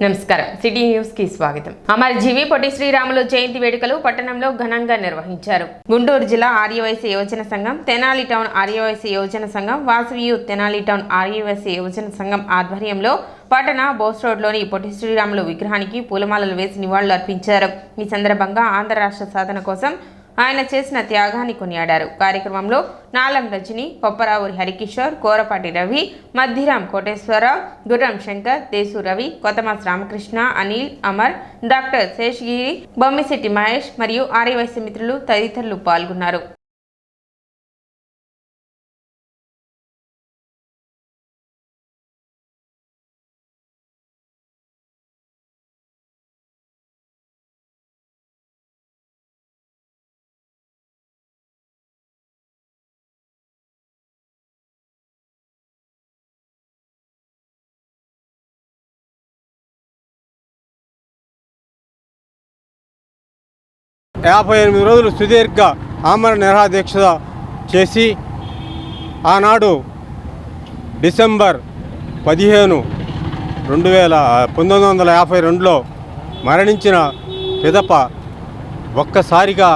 నమస్కారం city news కి స్వాగతం. అమరజీవి పొట్టి శ్రీరాములు జయంతి వేడుకలు పట్టణంలో ఘనంగా నిర్వహించారు. గుంటూరు జిల్లా ఆర్యవైశ్య యువజన సంఘం, తెనాలి టౌన్ ఆర్యవైశ్య యువజన సంఘం, వాసవి యూత్ తెనాలి టౌన్ ఆర్యవైశ్య యువజన సంఘం ఆధ్వర్యంలో పట్టణ బోస్ రోడ్లోని పొట్టి శ్రీరాములు విగ్రహానికి పూలమాలలు వేసి నివాళులు అర్పించారు. ఈ సందర్భంగా ఆంధ్ర రాష్ట్ర సాధన కోసం ఆయన చేసిన త్యాగాన్ని కొనియాడారు. కార్యక్రమంలో నాలం రజని, కొప్పరావురి హరికిషోర్, కోరపాటి రవి, మధ్యరాం కోటేశ్వరరావు, గుర్రం శంకర్, దేశు రవి, కొత్తమాస్ రామకృష్ణ, అనిల్, అమర్, డాక్టర్ శేషగిరి, బొమ్మిశెట్టి మహేష్ మరియు ఆర్యవైశ్య మిత్రులు తదితరులు పాల్గొన్నారు. యాభై 58 రోజులు సుదీర్ఘ ఆమరణ నిరాహార చేసి ఆనాడు డిసెంబర్ 15, 1952లో మరణించిన పిదప ఒక్కసారిగా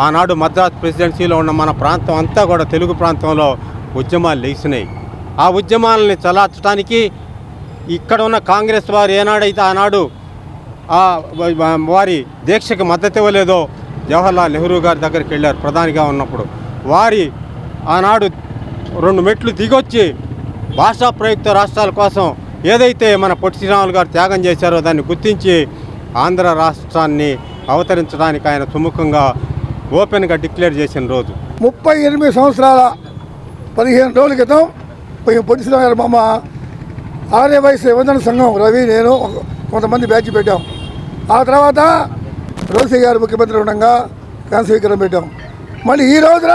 ఆనాడు మద్రాస్ ప్రెసిడెన్సీలో ఉన్న మన ప్రాంతం అంతా కూడా తెలుగు ప్రాంతంలో ఉద్యమాలు లేచినాయి. ఆ ఉద్యమాలని చలార్చడానికి ఇక్కడ ఉన్న కాంగ్రెస్ వారు ఏనాడైతే ఆనాడు వారి దీక్షకు మద్దతు ఇవ్వలేదో జవహర్లాల్ నెహ్రూ గారి దగ్గరికి వెళ్ళారు. ప్రధానిగా ఉన్నప్పుడు వారి ఆనాడు 2 మెట్లు దిగొచ్చి భాషా ప్రయుక్త రాష్ట్రాల కోసం ఏదైతే మన పొట్టి శ్రీరాములు గారు త్యాగం చేశారో దాన్ని గుర్తించి ఆంధ్ర రాష్ట్రాన్ని అవతరించడానికి ఆయన సుముఖంగా ఓపెన్గా డిక్లేర్ చేసిన రోజు 38 సంవత్సరాల 15 రోజుల క్రితం పొట్టి శ్రీరాములు గారు మామ ఆర్యవైశ్య యువజన సంఘం రవి, నేను కొంతమంది బ్యాచ్ పెట్టాం. ఆ తర్వాత రోసయ్య గారు ముఖ్యమంత్రి ఉండగా కాన్స్వీకరణ పెట్టాం. మళ్ళీ ఈ రోజున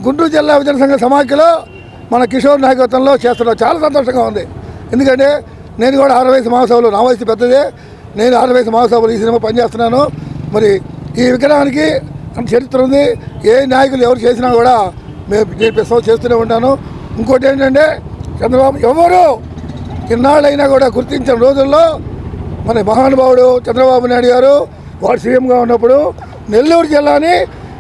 గుంటూరు జిల్లా యువజన సంఘ సమాఖ్యలో మన కిషోర్ నాయకత్వంలో చేస్తున్నాం. చాలా సంతోషంగా ఉంది. ఎందుకంటే నేను కూడా ఆర్యవైశ్య మహాసభలో, నా వయసు పెద్దదే, నేను ఆర్యవైశ్య మహాసభలో ఈ సినిమా పనిచేస్తున్నాను. మరి ఈ విగ్రహానికి చరిత్ర ఉంది. ఏ నాయకులు ఎవరు చేసినా కూడా నేను ప్రసవం చేస్తూనే ఉంటాను. ఇంకోటి ఏంటంటే చంద్రబాబు ఎవరు ఇన్నాళ్ళైనా కూడా గుర్తించిన రోజుల్లో మన మహానుభావుడు చంద్రబాబు నాయుడు గారు వాడు సీఎంగా ఉన్నప్పుడు నెల్లూరు జిల్లాని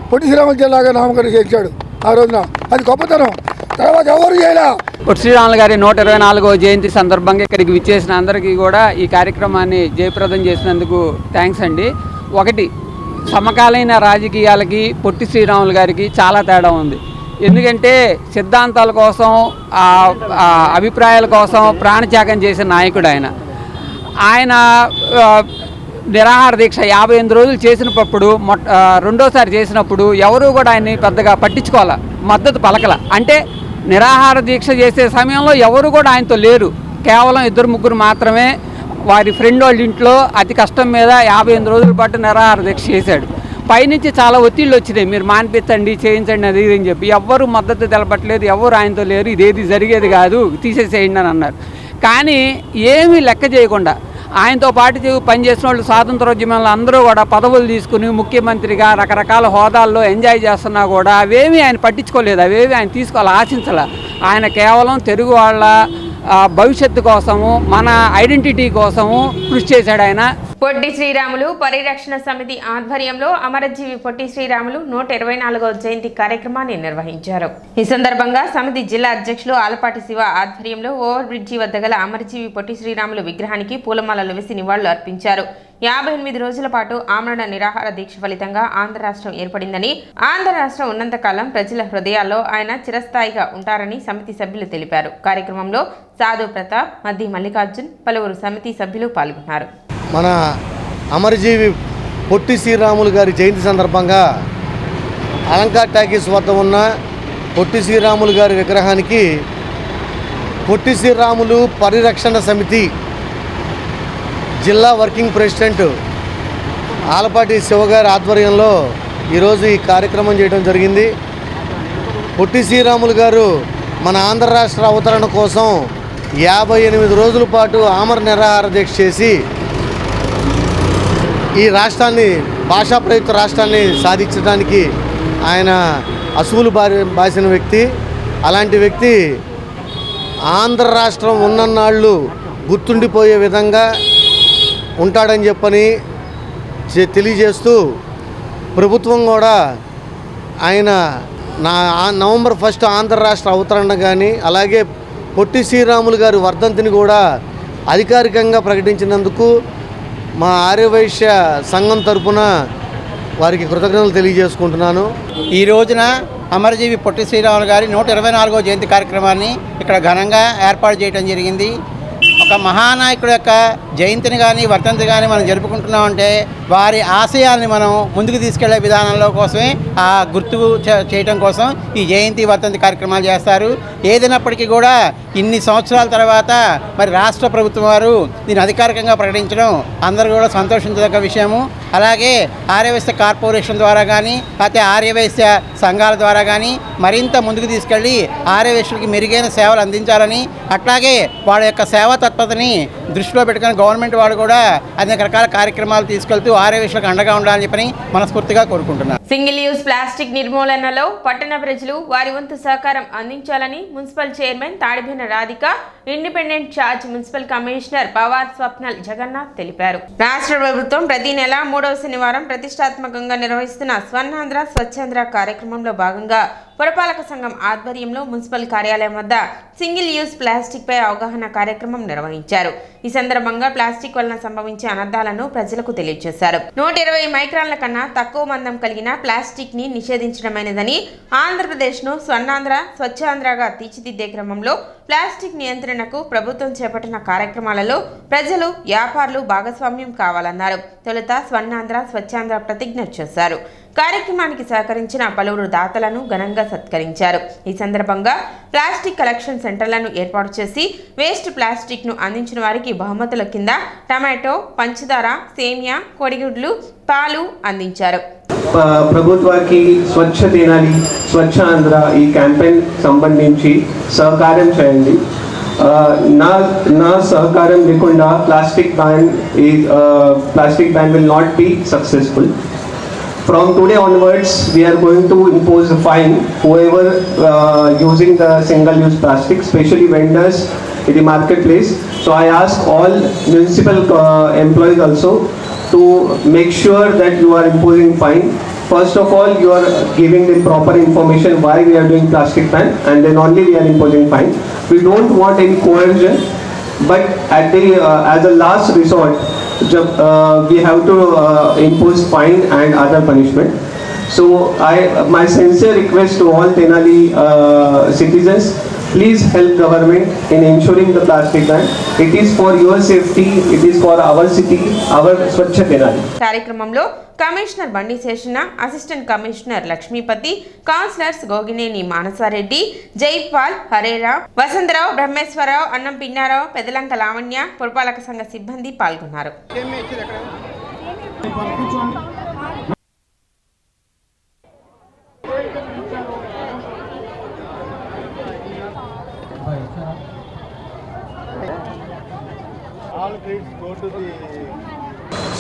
పొట్టి శ్రీరాములు జిల్లాగా నామకరణం చేయించాడు. ఆ రోజున అది గొప్పతనం. తర్వాత ఎవరు చేయలే. పొట్టి శ్రీరాములు గారి 124వ జయంతి సందర్భంగా ఇక్కడికి విచ్చేసిన అందరికీ కూడా ఈ కార్యక్రమాన్ని జయప్రదం చేసినందుకు థ్యాంక్స్ అండి. ఒకటి, సమకాలీన రాజకీయాలకి పొట్టి శ్రీరాములు గారికి చాలా తేడా ఉంది. ఎందుకంటే సిద్ధాంతాల కోసం, అభిప్రాయాల కోసం ప్రాణత్యాగం చేసిన నాయకుడు ఆయన నిరాహార దీక్ష 58 రోజులు చేసినప్పుడు రెండోసారి చేసినప్పుడు ఎవరు కూడా ఆయన్ని పెద్దగా పట్టించుకోవాలా, మద్దతు పలకల. అంటే నిరాహార దీక్ష చేసే సమయంలో ఎవరు కూడా ఆయనతో లేరు. కేవలం 2-3 మాత్రమే వారి ఫ్రెండ్ వాళ్ళ ఇంట్లో అతి కష్టం మీద 58 రోజుల పాటు నిరాహార దీక్ష చేశాడు. పైనుంచి చాలా ఒత్తిళ్ళు వచ్చినాయి, మీరు మానిపించండి, చేయించండి, అది అని చెప్పి. ఎవ్వరు మద్దతు తెలపట్లేదు, ఎవరు ఆయనతో లేరు, ఇదేది జరిగేది కాదు, తీసేసేయండి అని అన్నారు. కానీ ఏమీ లెక్క చేయకుండా ఆయనతో పాటు పనిచేసిన వాళ్ళు స్వాతంత్రోద్యమంలో అందరూ కూడా పదవులు తీసుకుని ముఖ్యమంత్రిగా రకరకాల హోదాల్లో ఎంజాయ్ చేస్తున్నా కూడా అవేమీ ఆయన పట్టించుకోలేదు, అవేమీ ఆయన తీసుకోవాలి ఆశించాల. ఆయన కేవలం తెలుగు వాళ్ళ భవిష్యత్తు కోసము, మన ఐడెంటిటీ కోసము కృషి చేశాడు ఆయన. పొట్టి శ్రీరాములు పరిరక్షణ సమితి ఆధ్వర్యంలో అమరజీవి పొట్టి శ్రీరాములు 124వ జయంతి కార్యక్రమాన్ని నిర్వహించారు. ఈ సందర్భంగా సమితి జిల్లా అధ్యక్షులు ఆలపాటి శివ ఆధ్వర్యంలో ఓవర్ బ్రిడ్జి వద్ద గల అమరజీవి పొట్టి శ్రీరాములు విగ్రహానికి పూలమాలలు వేసి నివాళులు అర్పించారు. 58 రోజుల పాటు ఆమరణ నిరాహార దీక్ష ఫలితంగా ఆంధ్ర రాష్ట్రం ఏర్పడిందని, ఆంధ్ర రాష్ట్రం ఉన్నంతకాలం ప్రజల హృదయాల్లో ఆయన చిరస్థాయిగా ఉంటారని సమితి సభ్యులు తెలిపారు. కార్యక్రమంలో సాధు ప్రతాప్, మద్ది మల్లికార్జున్, పలువురు సమితి సభ్యులు పాల్గొన్నారు. మన అమరజీవి పొట్టి శ్రీరాములు గారి జయంతి సందర్భంగా అలంకార్ టాకీస్ వద్ద ఉన్న పొట్టి శ్రీరాములు గారి విగ్రహానికి పొట్టి శ్రీరాములు పరిరక్షణ సమితి జిల్లా వర్కింగ్ ప్రెసిడెంట్ ఆలపాటి శివగారి ఆధ్వర్యంలో ఈరోజు ఈ కార్యక్రమం చేయడం జరిగింది. పొట్టి శ్రీరాములు గారు మన ఆంధ్ర రాష్ట్ర అవతరణ కోసం 58 రోజుల పాటు ఆమరణ నిరాహార దీక్ష చేసి ఈ రాష్ట్రాన్ని, భాషా ప్రయుక్త రాష్ట్రాన్ని సాధించడానికి ఆయన అసువులు బాసిన వ్యక్తి. అలాంటి వ్యక్తి ఆంధ్ర రాష్ట్రం ఉన్నన్నాళ్ళు గుర్తుండిపోయే విధంగా ఉంటాడని చెప్పని తెలియజేస్తూ ప్రభుత్వం కూడా ఆయన నవంబర్ 1 ఆంధ్ర రాష్ట్ర అవతరణ కానీ అలాగే పొట్టి శ్రీరాములు గారి వర్ధంతిని కూడా అధికారికంగా ప్రకటించినందుకు మా ఆర్యవైశ్య సంఘం తరపున వారికి కృతజ్ఞతలు తెలియజేసుకుంటున్నాను. ఈ రోజున అమరజీవి పొట్టి శ్రీరాములు గారి 124వ జయంతి కార్యక్రమాన్ని ఇక్కడ ఘనంగా ఏర్పాటు చేయడం జరిగింది. ఒక మహానాయకుడు యొక్క జయంతిని కానీ వర్ధంతి కానీ మనం జరుపుకుంటున్నామంటే వారి ఆశయాల్ని మనం ముందుకు తీసుకెళ్లే విధానంలో కోసమే ఆ గుర్తు చేయడం కోసం ఈ జయంతి వర్ధంతి కార్యక్రమాలు చేస్తారు. ఏదైనప్పటికీ కూడా ఇన్ని సంవత్సరాల తర్వాత మరి రాష్ట్ర ప్రభుత్వం వారు దీన్ని అధికారికంగా ప్రకటించడం అందరూ కూడా సంతోషించదగ్గ విషయము. అలాగే ఆర్యవైశ్య కార్పొరేషన్ ద్వారా కానీ లేకపోతే ఆర్యవైశ్య సంఘాల ద్వారా కానీ మరింత ముందుకు తీసుకెళ్ళి ఆర్యవైశ్యులకి మెరుగైన సేవలు అందించాలని, అట్లాగే వాళ్ళ యొక్క సేవా తత్పరతని దృష్టిలో పెట్టుకుని గవర్నమెంట్ వాళ్ళు కూడా అనేక రకాల కార్యక్రమాలు తీసుకెళ్తూ ఆర్యవైశ్యులకు అండగా ఉండాలని చెప్పని మనస్ఫూర్తిగా కోరుకుంటున్నాను. సింగిల్ యూజ్ ప్లాస్టిక్ నిర్మూలనలో పట్టణ ప్రజలు వారి వంతు సహకారం అందించాలని municipal chairman Tadibena Radhika, independent charge municipal commissioner Pawar Swapnil Jagannath తెలిపారు. రాష్ట్ర ప్రభుత్వం ప్రతి నెల 3వ శనివారం ప్రతిష్టాత్మకంగా నిర్వహిస్తున్న స్వర్ణాంధ్ర స్వచ్ఛాంధ్ర కార్యక్రమంలో భాగంగా పురపాలక సంఘం ఆధ్వర్యంలో మున్సిపల్ కార్యాలయం వద్ద సింగిల్ యూజ్ ప్లాస్టిక్ పై అవగాహన కార్యక్రమం నిర్వహించారు. ఈ సందర్భంగా ప్లాస్టిక్ వలన సంభవించే అనర్థాలను ప్రజలకు తెలియజేశారు. 120 మైక్రాన్ల కన్నా తక్కువ మందం కలిగిన ప్లాస్టిక్ ని నిషేధించడమైనదని, ఆంధ్రప్రదేశ్ ను స్వర్ణాంధ్ర స్వచ్ఛాంధ్రగా తీర్చిదిద్దే క్రమంలో ప్లాస్టిక్ నియంత్రణకు ప్రభుత్వం చేపట్టిన కార్యక్రమాలలో ప్రజలు, వ్యాపారులు భాగస్వామ్యం కావాలన్నారు. తొలుత స్వర్ణాంధ్ర స్వచ్ఛాంధ్ర ప్రతిజ్ఞ చేశారు. కార్యక్రమానికి సహకరించిన పలువురు దాతలను ఘనంగా సత్కరించారు. ఈ సందర్భంగా ప్లాస్టిక్ కలెక్షన్ సెంటర్లను ఏర్పాటు చేసి వేస్ట్ ప్లాస్టిక్ ను అందించిన వారికి బహుమతుల కింద టమాటో, పంచదార, సేమియా, కోడిగుడ్లు, పాలు అందించారు. ప్రభుత్వానికి స్వచ్ఛ తెనాలి స్వచ్ఛ ఆంధ్ర ఈ క్యాంపెయిన్ సంబంధించి సహకారం చేయండి. నా సహకారం లేకుండా plastic ban will not be successful. From today onwards, we are going to impose a fine whoever using the single-use plastic, especially vendors in the marketplace. So I ask all municipal employees also to make sure that you are imposing fine. First of all, you are giving them proper information why we are doing plastic ban, and then only we are imposing fine. We don't want any coercion, but at the as a last resort, we have to impose fine and other punishment. So my sincere request to all Tenali citizens, please help government in ensuring the plastic ban. It is for your safety, it is for our city, our Swachh Tenali. కార్యక్రమంలో commissioner Bandi Seshana, assistant commissioner Lakshmipathi, councillors Gogineni Manasareddy, Jaipal, Harera, Vasantharao, Brahmeswararao, Annam Pinnarao, Pedalanka Lavanya, పురపాలక సంఘ సిబ్బంది పాల్గొన్నారు.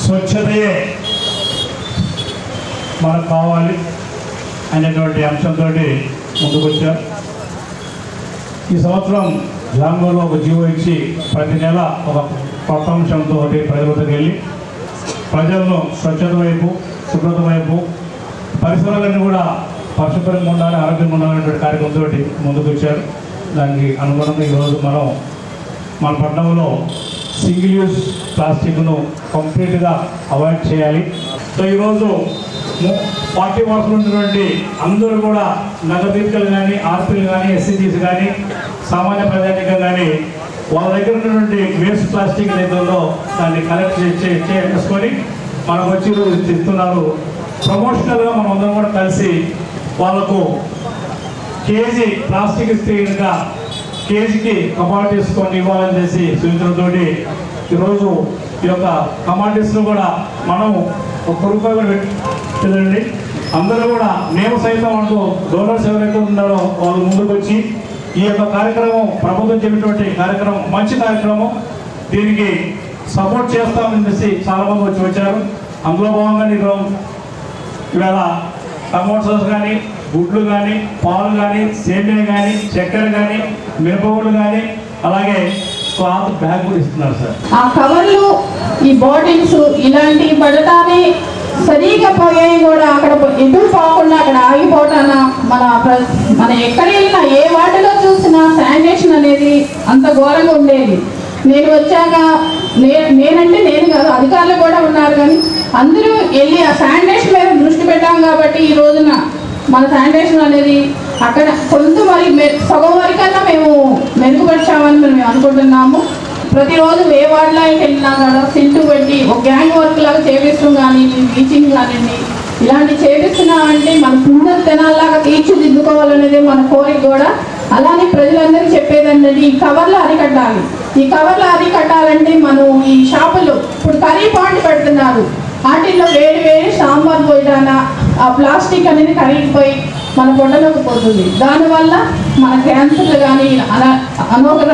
స్వచ్ఛతయే మనకు కావాలి అనేటువంటి అంశంతో ముందుకొచ్చారు. ఈ సంవత్సరం జాంగూరులో ఒక జీవో ఇచ్చి ప్రతి నెల ఒక కొత్త అంశంతో ప్రజలతో వెళ్ళి ప్రజలను స్వచ్ఛత వైపు, శుభ్రత వైపు, పరిసరాలన్నీ కూడా పరిశుభ్రంగా ఉండాలి, ఆరోగ్యంగా ఉండాలనేటువంటి కార్యక్రమంతో ముందుకొచ్చారు. దానికి అనుగుణంగా ఈరోజు మన పట్టణంలో సింగిల్ యూజ్ ప్లాస్టిక్ను కంప్లీట్గా అవాయిడ్ చేయాలి. సో ఈరోజు 40% ఉన్నటువంటి అందరూ కూడా నగరదీపికలు కానీ, ఆర్పీలు కానీ, ఎస్సీజీస్ కానీ, సామాన్య ప్రజానికం కానీ వాళ్ళ దగ్గర ఉన్నటువంటి వేస్ట్ ప్లాస్టిక్ ఏదైతుందో దాన్ని కలెక్ట్ చేసుకొని మనకు వచ్చి ఇస్తున్నారు. ప్రమోషనల్గా మనం అందరం కూడా కలిసి వాళ్ళకు కేజీ ప్లాస్టిక్ ఇస్తే కనుక కేజీకి కమాడిటీస్ కొన్ని ఇవ్వాలని చేసి సూచనతో ఈరోజు ఈ యొక్క కమాడిటీస్ను కూడా మనం ₹1 కూడా పెట్టండి. అందరూ కూడా మేము సైతం అంటూ డోనర్స్ ఎవరైతే ఉన్నారో వాళ్ళు ముందుకు వచ్చి ఈ యొక్క కార్యక్రమం, ప్రభుత్వం చెప్పినటువంటి కార్యక్రమం మంచి కార్యక్రమం, దీనికి సపోర్ట్ చేస్తామని చెప్పి చాలామంది వచ్చారు. అందులో భాగంగా ఇవాళ టమోటాస్ కానీ, గుడ్లు కానీ, పాలు కానీ, సేమియా కానీ, చక్కెర కానీ, మిరపగుళ్ళు కానీ, అలాగే క్లాత్ బ్యాగ్ కూడా ఇస్తున్నారు సార్. ఆ కవర్లు, ఈ బాటిల్స్ ఇలాంటివి పడటానే సరిగా పోయాయి కూడా. అక్కడ ఎటు పోకుండా అక్కడ ఆగిపోవటాన మన ఎక్కడ వెళ్ళినా ఏ వాటిలో చూసినా శానిటేషన్ అనేది అంత ఘోరంగా ఉండేది. నేను వచ్చాక నేనంటే నేను కాదు, అధికారులు కూడా ఉన్నారు, కానీ అందరూ వెళ్ళి ఆ శానిటేషన్ మీద దృష్టి పెట్టాం కాబట్టి ఈ రోజున మన శానిటేషన్ అనేది అక్కడ కొంత సగం వరకన్నా మేము మెరుగుపరిచామని మేము అనుకుంటున్నాము. ప్రతిరోజు ఏ వార్డులోకి వెళ్ళినా కూడా సింటు పెట్టి ఒక గ్యాంగ్ వర్క్ లాగా చేపిస్తాం, కానీ టీచింగ్ కానివ్వండి ఇలాంటివి చేపిస్తున్నామంటే మన పుణ్య తెనాల్లాగా తీర్చిదిద్దుకోవాలనేది మన కోరిక కూడా. అలానే ప్రజలందరికీ చెప్పేదంటే ఈ కవర్లు అరికట్టాలి. ఈ కవర్లు అరికట్టాలంటే మనం ఈ షాపులు ఇప్పుడు కర్రీ పాయింట్ పెడుతున్నారు, వాటిల్లో వేడి వేడి సాంబార్ పోయిన ఆ ప్లాస్టిక్ అనేది కరిగిపోయి మన పొట్టలోకి పోతుంది. దానివల్ల మన క్యాన్సర్లు కానీ అనారోగ్య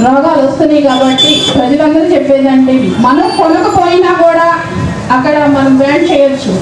రోగాలు వస్తున్నాయి. కాబట్టి ప్రజలందరూ చెప్పేదంటే మనం కొనకపోయినా కూడా అక్కడ మనం బ్రాండ్ చేయొచ్చు.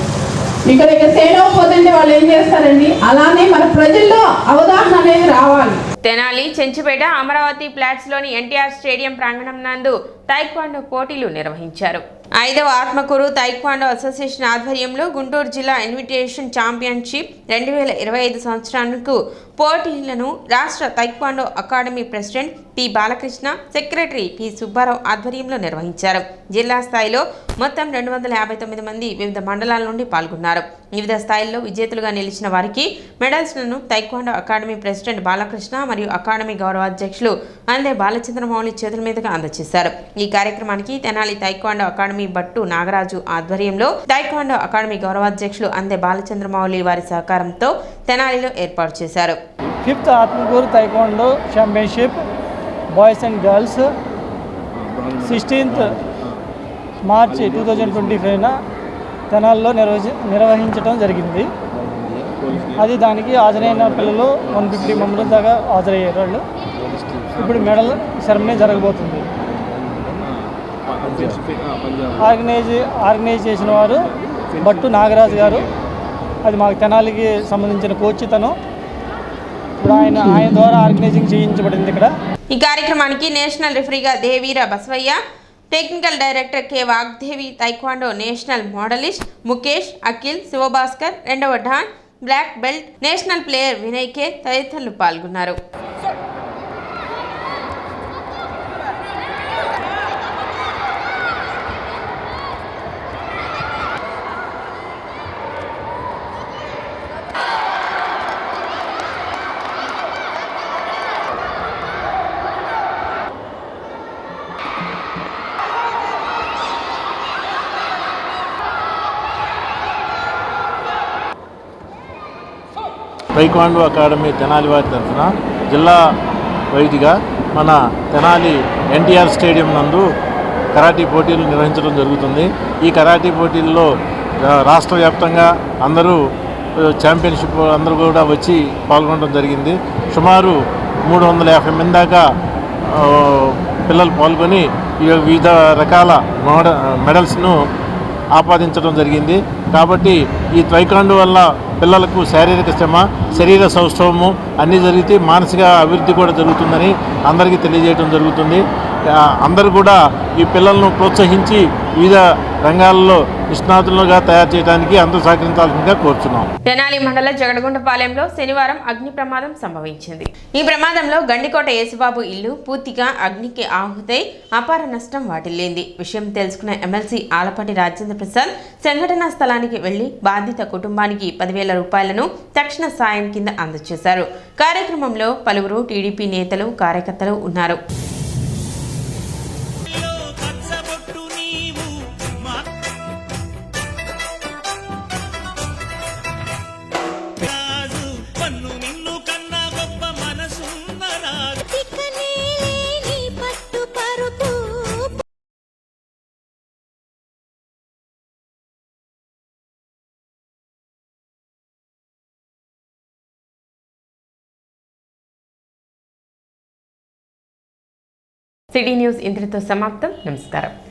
ఇక్కడ సేల్ అవ్వకపోతే వాళ్ళు ఏం చేస్తారండి. అలానే మన ప్రజల్లో అవగాహన అనేది రావాలి. తెనాలి, చెంచుపేట, అమరావతి ఫ్లాట్స్లోని ఎన్టీఆర్ స్టేడియం ప్రాంగణం నందు తైక్వాండో పోటీలు నిర్వహించారు. 5వ ఆత్మకూరు తైక్వాండో అసోసియేషన్ ఆధ్వర్యంలో గుంటూరు జిల్లా ఇన్విటేషన్ ఛాంపియన్షిప్ 2025 సంవత్సరానికి పోటీలను రాష్ట్ర taekwondo academy president P Balakrishna, secretary P Subbarao ఆధ్వర్యంలో నిర్వహించారు. జిల్లా స్థాయిలో మొత్తం 259 మంది వివిధ మండలాల నుండి పాల్గొన్నారు. వివిధ స్థాయిల్లో విజేతలుగా నిలిచిన వారికి మెడల్స్లను తైక్వాండో అకాడమీ ప్రెసిడెంట్ బాలకృష్ణ మరియు అకాడమీ గౌరవాధ్యక్షులు అందే బాలచంద్రమౌళి చేతుల మీదుగా అందజేశారు. ఈ కార్యక్రమానికి తెనాలి తైక్వాండో అకాడమీ బట్టు నాగరాజు ఆధ్వర్యంలో తైక్వాండో అకాడమీ గౌరవాధ్యక్షులు అందే బాలచంద్రమౌళి వారి సహకారంతో తెనాలిలో ఏర్పాటు చేశారు. 5th Atmakur taekwondo championship boys and girls 16th March 2025న తెనాల్లో నిర్వహించడం జరిగింది. అది దానికి హాజరైన పిల్లలు 150 మెంబర్స్ దాకా హాజరయ్యారు. వాళ్ళు ఇప్పుడు మెడల్ సెరమనీ జరగబోతుంది. ఆర్గనైజ్ చేసిన వారు బట్టు నాగరాజు గారు. అది మాకు తెనాలికి సంబంధించిన కోచ్ తను. ఇప్పుడు ఆయన ద్వారా ఆర్గనైజింగ్ చేయించబడింది ఇక్కడ. ఈ కార్యక్రమానికి నేషనల్ రిఫరీగా Devira Basavaiah, technical director K Vagdevi, taekwondo national medalist Mukesh, Akhil, Sivabhaskar, 2వ dan, black belt, national player Vinay K తదితరులు పాల్గొన్నారు. తైక్వాండో అకాడమీ తెనాలి వారి తరఫున జిల్లా వైద్యుగా మన తెనాలి ఎన్టీఆర్ స్టేడియం నందు కరాటీ పోటీలు నిర్వహించడం జరుగుతుంది. ఈ కరాటీ పోటీల్లో రాష్ట్ర వ్యాప్తంగా అందరూ ఛాంపియన్షిప్ అందరూ కూడా వచ్చి పాల్గొనడం జరిగింది. సుమారు 350 మంది దాకా పిల్లలు పాల్గొని వివిధ రకాల మెడల్స్ను ఆపాదించడం జరిగింది. కాబట్టి ఈ తైక్వాండో వల్ల పిల్లలకు శారీరక శ్రమ, శరీర సౌష్ఠవము అన్నీ జరిగితే మానసిక అభివృద్ధి కూడా జరుగుతుందని అందరికీ తెలియజేయడం జరుగుతుంది. అందరూ కూడా ఈ పిల్లలను ప్రోత్సహించి వివిధ రంగాల్లో నిష్ణాతులుగా తయారు చేయడానికి అందరూ సహకరించాల్సిందిగా కోరుచున్నాం. తెనాలి మండల జగడగుంటపాలెంలో శనివారం అగ్ని ప్రమాదం సంభవించింది. ఈ ప్రమాదంలో గండికోట యేసుబాబు ఇల్లు పూర్తిగా అగ్నికి ఆహుతై అపార నష్టం వాటిల్లింది. విషయం తెలుసుకున్న ఎమ్మెల్సీ ఆలపాటి రాజేంద్ర ప్రసాద్ సంఘటనా స్థలానికి వెళ్లి బాధిత కుటుంబానికి 10,000 రూపాయలను తక్షణ సాయం కింద అందజేశారు. కార్యక్రమంలో పలువురు టీడీపీ నేతలు, కార్యకర్తలు ఉన్నారు. సిటీ న్యూస్ ఇంతటితో సమాప్తం. నమస్కారం.